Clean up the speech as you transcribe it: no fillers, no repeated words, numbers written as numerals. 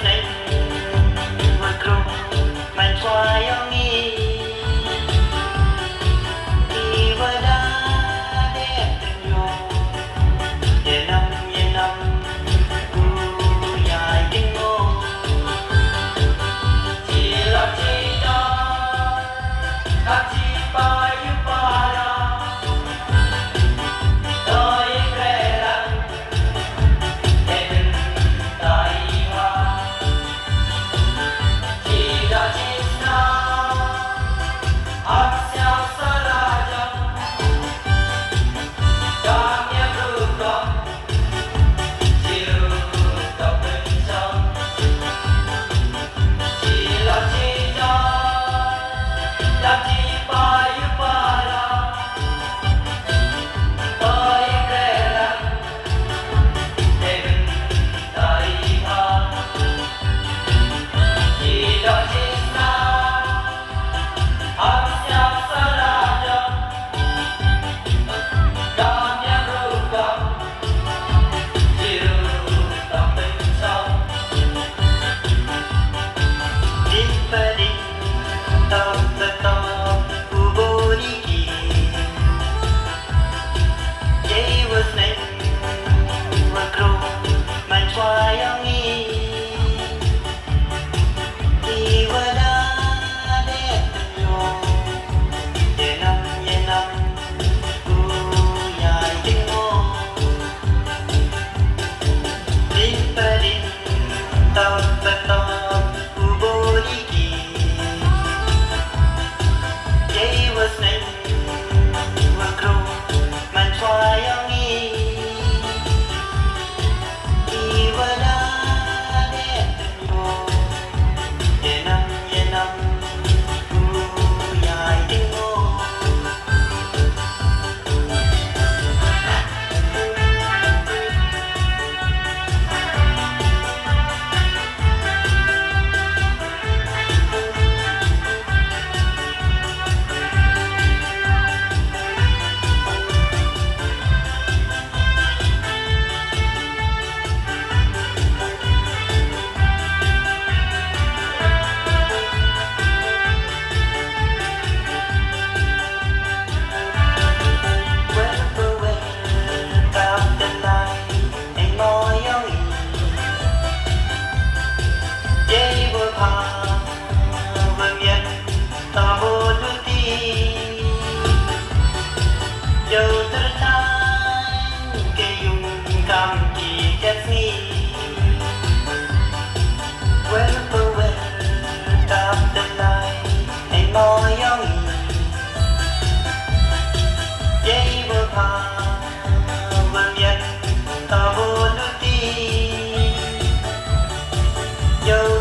snake vừa cùng màn xoay ông nghi đi vừa đã đẹp tình yêu về năm dài kinh ngô chỉ là chỉ cho ta chỉ bao nhiêu para tôi kể rằng để đừng tại hoa chỉ là chỉ sao áp sao xa la trong cảm nhận được đó chịu tập bên trong chỉ là chỉ cho ta chỉ bao nhiêu para tôi kể rằng để đừng tại hoa chỉ là chỉ sao áp sao xa la trong cảm nhận được đó chịu tập bên trong Dimpadi tau tetap kuburiki Jai was name were crow man swayangi Di wada đẹp yo ye năm ku dài kinh ngô Dimpadi tau tetap kuburiki Jai was name were crow man swayangi Di wada đẹp yo ye năm ku dài kinh ngô Dẫu thơ than cây dùng cam kỳ chất nghi Quên tạm tương lai anh mỏi ông Dây vừa phà vườn dân ta vô lưu ti Dẫu